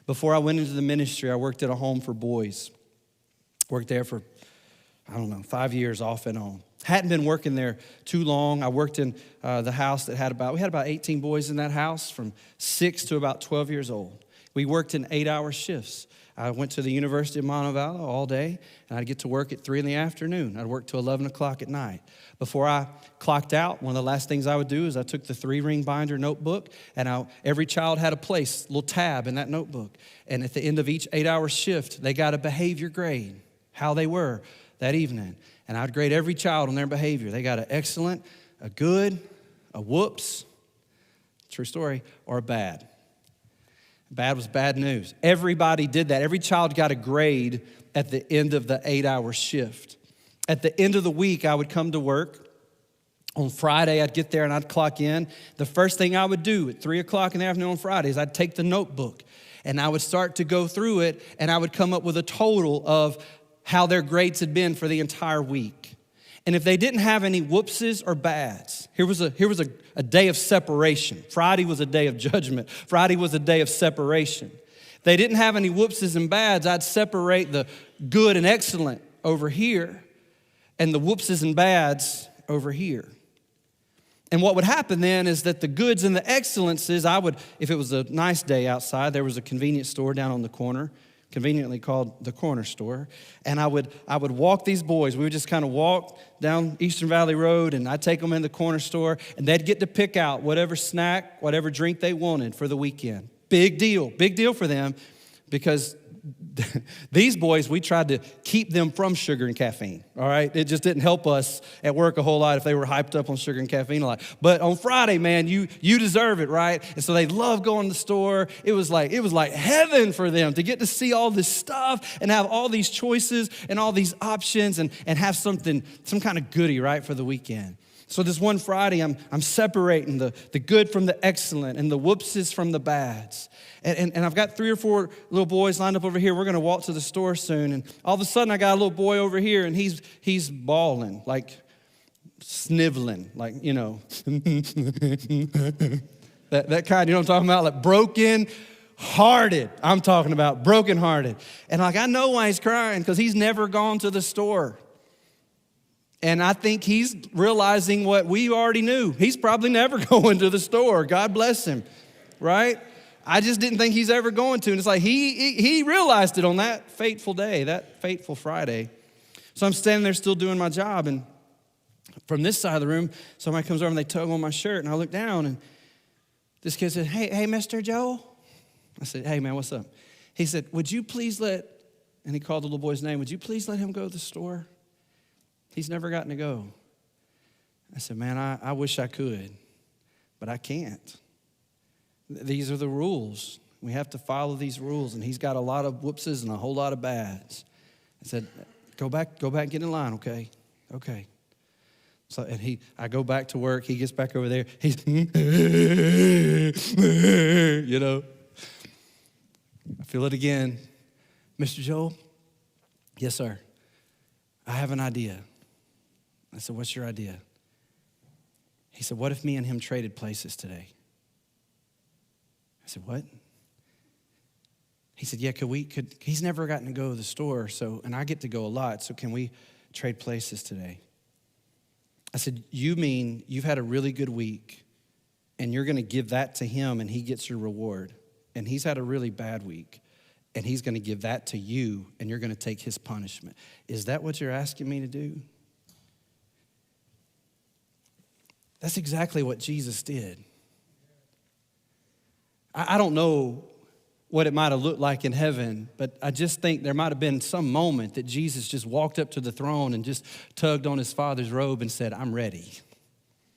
Before I went into the ministry, I worked at a home for boys. Worked there for, 5 years off and on. Hadn't been working there too long. I worked in the house that we had about 18 boys in that house from 6 to about 12 years old. We worked in 8-hour shifts. I went to the University of Montevallo all day, and I'd get to work at 3 in the afternoon. I'd work till 11 o'clock at night. Before I clocked out, one of the last things I would do is I took the 3-ring binder notebook, and every child had a place, a little tab in that notebook. And at the end of each 8-hour shift, they got a behavior grade, how they were that evening. And I'd grade every child on their behavior. They got an excellent, a good, a whoops, true story, or a bad. Bad was bad news. Everybody did that. Every child got a grade at the end of the 8-hour shift. At the end of the week, I would come to work. On Friday, I'd get there and I'd clock in. The first thing I would do at 3 o'clock in the afternoon on Friday is I'd take the notebook and I would start to go through it, and I would come up with a total of how their grades had been for the entire week. And if they didn't have any whoopses or bads, here was a day of separation. Friday was a day of judgment. Friday was a day of separation. If they didn't have any whoopses and bads, I'd separate the good and excellent over here and the whoopses and bads over here. And what would happen then is that the goods and the excellences, if it was a nice day outside, there was a convenience store down on the corner, conveniently called the corner store. And I would walk these boys. We would just kind of walk down Eastern Valley Road, and I'd take them in the corner store, and they'd get to pick out whatever snack, whatever drink they wanted for the weekend. Big deal for them, because these boys, we tried to keep them from sugar and caffeine, all right? It just didn't help us at work a whole lot if they were hyped up on sugar and caffeine a lot. But on Friday, man, you deserve it, right? And so they loved going to the store. It was like heaven for them to get to see all this stuff and have all these choices and all these options and have some kind of goodie, right, for the weekend. So this one Friday, I'm separating the good from the excellent and the whoopses from the bads. And I've got 3 or 4 little boys lined up over here. We're going to walk to the store soon. And all of a sudden, I got a little boy over here, and he's bawling, like sniveling, like, that kind, you know what I'm talking about? Like broken-hearted. I'm talking about broken-hearted. And I know why he's crying, because he's never gone to the store. And I think he's realizing what we already knew. He's probably never going to the store. God bless him, right? I just didn't think he's ever going to. And it's like he realized it on that fateful day, that fateful Friday. So I'm standing there still doing my job. And from this side of the room, somebody comes over and they tug on my shirt. And I look down, and this kid said, hey, Mr. Joe. I said, hey, man, what's up? He said, would you please and he called the little boy's name, would you please let him go to the store? He's never gotten to go. I said, man, I wish I could, but I can't. These are the rules. We have to follow these rules, and he's got a lot of whoopses and a whole lot of bads. I said, go back, get in line, okay? Okay. So, and I go back to work. He gets back over there. He's, I feel it again. Mr. Joel? Yes, sir. I have an idea. I said, what's your idea? He said, what if me and him traded places today? I said, what? He said, yeah, he's never gotten to go to the store, and I get to go a lot, so can we trade places today? I said, you mean you've had a really good week, and you're going to give that to him, and he gets your reward, and he's had a really bad week, and he's going to give that to you, and you're going to take his punishment. Is that what you're asking me to do? That's exactly what Jesus did. I don't know what it might have looked like in heaven, but I just think there might have been some moment that Jesus just walked up to the throne and just tugged on his Father's robe and said, I'm ready.